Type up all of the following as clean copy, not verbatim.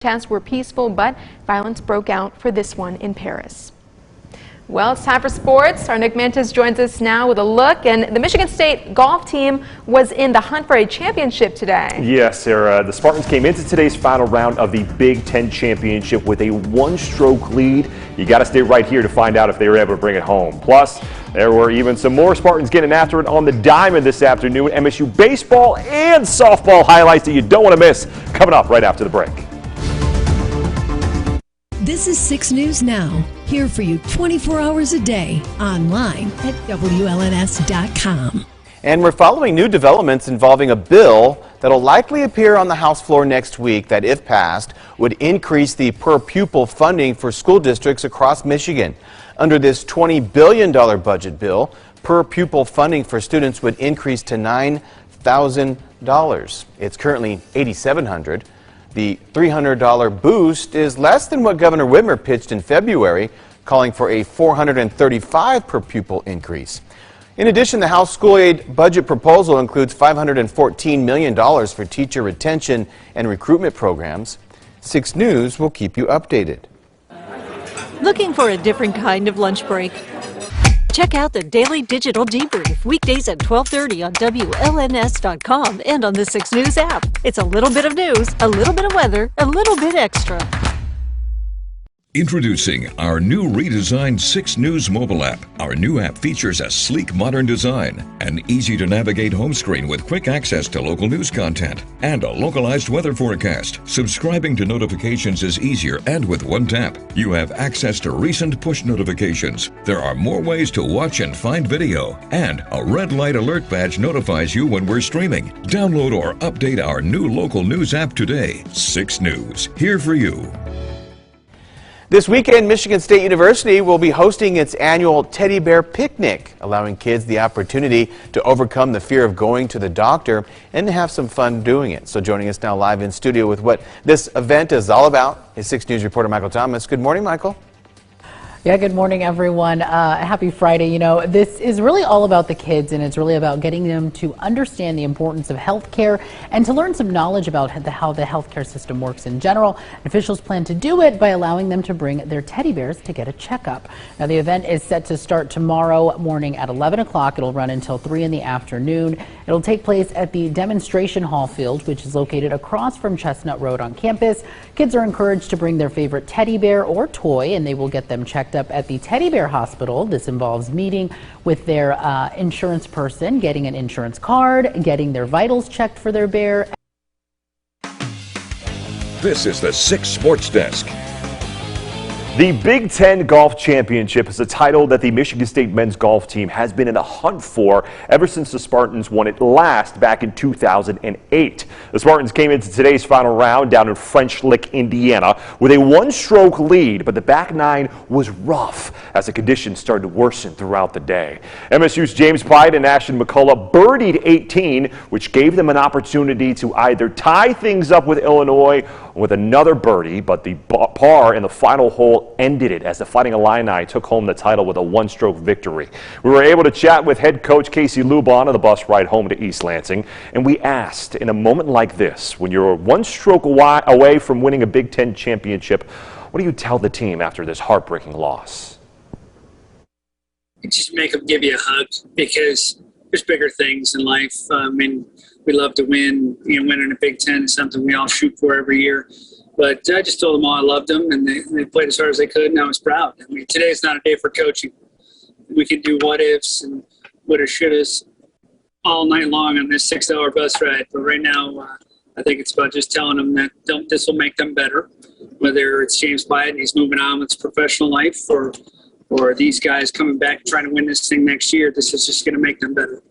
Protests were peaceful, but violence broke out for this one in Paris. Well, it's time for sports. Our Nick Mantis joins us now with a look, and the Michigan State golf team was in the hunt for a championship today. Yes, Sarah. The Spartans came into today's final round of the Big Ten Championship with a one-stroke lead. You got to stay right here to find out if they were able to bring it home. Plus, there were even some more Spartans getting after it on the diamond this afternoon. MSU baseball and softball highlights that you don't want to miss coming up right after the break. This is 6 News Now, here for you 24 hours a day, online at WLNS.com. And we're following new developments involving a bill that will likely appear on the House floor next week that, if passed, would increase the per-pupil funding for school districts across Michigan. Under this $20 billion budget bill, per-pupil funding for students would increase to $9,000. It's currently $8,700. The $300 boost is less than what Governor Whitmer pitched in February, calling for a $435 per pupil increase. In addition, the House School Aid budget proposal includes $514 million for teacher retention and recruitment programs. 6 News will keep you updated. Looking for a different kind of lunch break? Check out the Daily Digital Debrief, weekdays at 12:30 on WLNS.com and on the 6 News app. It's a little bit of news, a little bit of weather, a little bit extra. Introducing our new redesigned 6 News mobile app. Our new app features a sleek, modern design, an easy-to-navigate home screen with quick access to local news content, and a localized weather forecast. Subscribing to notifications is easier, and with one tap, you have access to recent push notifications. There are more ways to watch and find video, and a red light alert badge notifies you when we're streaming. Download or update our new local news app today. 6 News, here for you. This weekend, Michigan State University will be hosting its annual Teddy Bear Picnic, allowing kids the opportunity to overcome the fear of going to the doctor and to have some fun doing it. So joining us now live in studio with what this event is all about is 6 News reporter Michael Thomas. Good morning, Michael. Yeah, good morning, everyone. Happy Friday. You know, this is really all about the kids, and it's really about getting them to understand the importance of health care and to learn some knowledge about how the healthcare system works in general. And officials plan to do it by allowing them to bring their teddy bears to get a checkup. Now, the event is set to start tomorrow morning at 11 o'clock. It'll run until 3 in the afternoon. It'll take place at the Demonstration Hall field, which is located across from Chestnut Road on campus. Kids are encouraged to bring their favorite teddy bear or toy, and they will get them checked up at the Teddy Bear Hospital. This involves meeting with their insurance person, getting an insurance card, getting their vitals checked for their bear. This is the 6 Sports Desk. The Big Ten Golf Championship is a title that the Michigan State men's golf team has been in a hunt for ever since the Spartans won it last back in 2008. The Spartans came into today's final round down in French Lick, Indiana, with a one-stroke lead, but the back nine was rough as the conditions started to worsen throughout the day. MSU's James Pite and Ashton McCullough birdied 18, which gave them an opportunity to either tie things up with Illinois with another birdie, but the par in the final hole ended it as the Fighting Illini took home the title with a one-stroke victory. We were able to chat with head coach Casey Lubon on the bus ride home to East Lansing, and we asked, in a moment like this, when you're one stroke away from winning a Big Ten championship, what do you tell the team after this heartbreaking loss? Just make them give you a hug, because there's bigger things in life. I mean, we love to win. You know, winning a Big Ten is something we all shoot for every year. But I just told them all I loved them, and they played as hard as they could, and I was proud. I mean, today's not a day for coaching. We can do what-ifs and woulda, shouldas all night long on this 6-hour bus ride. But right now, I think it's about just telling them that this will make them better, whether it's James Pite and he's moving on with his professional life, or these guys coming back trying to win this thing next year. This is just going to make them better.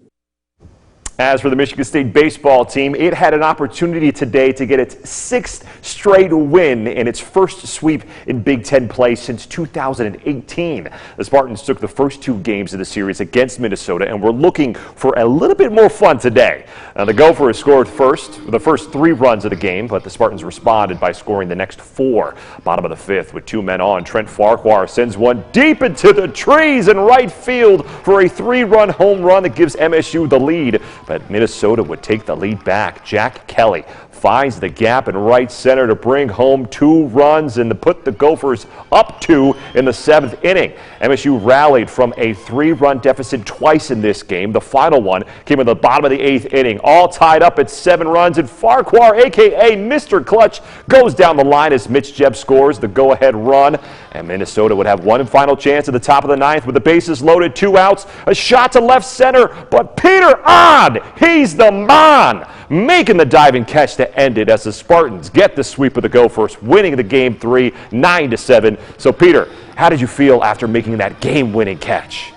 As for the Michigan State baseball team, it had an opportunity today to get its 6th straight win in its first sweep in Big Ten play since 2018. The Spartans took the first 2 games of the series against Minnesota and were looking for a little bit more fun today. Now, the Gophers scored the first 3 runs of the game, but the Spartans responded by scoring the next 4. Bottom of the 5th with 2 men on, Trent Farquhar sends one deep into the trees in right field for a 3-run home run that gives MSU the lead. But Minnesota would take the lead back. Jack Kelly finds the gap in right center to bring home 2 runs and to put the Gophers up 2 in the 7th inning. MSU rallied from a 3-run deficit twice in this game. The final one came in the bottom of the 8th inning, all tied up at 7 runs, and Farquhar, a.k.a. Mr. Clutch, goes down the line as Mitch Jebb scores the go-ahead run, and Minnesota would have one final chance at the top of the 9th with the bases loaded, 2 outs, a shot to left center, but Peter Odd, he's the man, making the diving catch to end it as the Spartans get the sweep of the Gophers, winning the game 3, 9-7. So Peter, how did you feel after making that game-winning catch?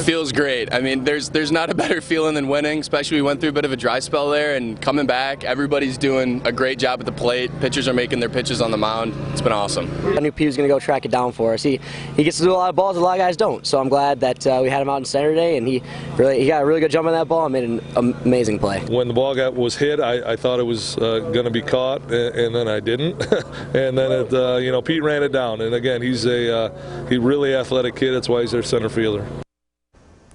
Feels great. I mean, there's not a better feeling than winning, especially we went through a bit of a dry spell there, and coming back, everybody's doing a great job at the plate. Pitchers are making their pitches on the mound. It's been awesome. I knew P was going to go track it down for us. He gets to do a lot of balls that a lot of guys don't, so I'm glad that we had him out in center today, and he got a really good jump on that ball and made an amazing play. When the ball was hit, I thought it was going to be caught, and then I didn't. And then Pete ran it down, and again, he's a really athletic kid. That's why he's their center fielder.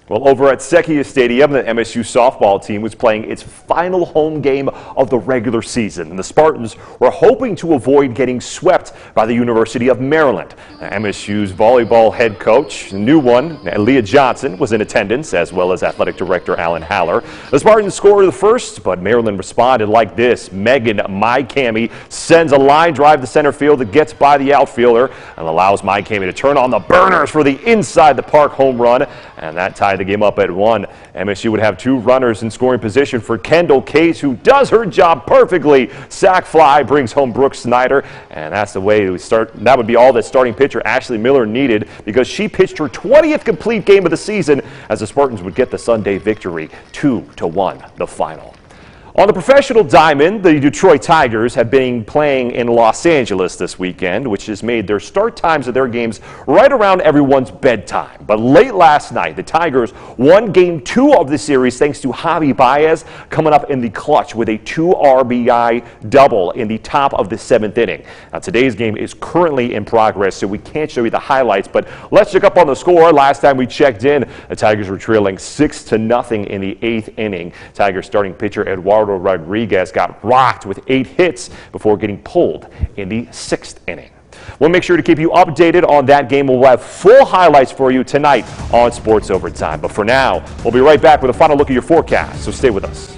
Well, over at Sequia Stadium, the MSU softball team was playing its final home game of the regular season, and the Spartans were hoping to avoid getting swept by the University of Maryland. MSU's volleyball head coach, the new one, Leah Johnson, was in attendance, as well as athletic director Alan Haller. The Spartans scored the first, but Maryland responded like this. Megan Maikami sends a line drive to center field that gets by the outfielder and allows Maikami to turn on the burners for the inside the park home run, and that tied the game up at 1. MSU would have 2 runners in scoring position for Kendall Case, who does her job perfectly. Sac fly brings home Brooke Snyder, and that's the way we start. That would be all that starting pitcher Ashley Miller needed, because she pitched her 20th complete game of the season as the Spartans would get the Sunday victory, 2-1 the final. On the professional diamond, the Detroit Tigers have been playing in Los Angeles this weekend, which has made their start times of their games right around everyone's bedtime. But late last night, the Tigers won Game 2 of the series thanks to Javi Baez coming up in the clutch with a 2 RBI double in the top of the 7th inning. Now, today's game is currently in progress, so we can't show you the highlights, but let's check up on the score. Last time we checked in, the Tigers were trailing 6-0 in the 8th inning. Tigers starting pitcher Eduardo Rodriguez got rocked with 8 hits before getting pulled in the 6th inning. We'll make sure to keep you updated on that game. We'll have full highlights for you tonight on Sports Overtime. But for now, we'll be right back with a final look at your forecast, so stay with us.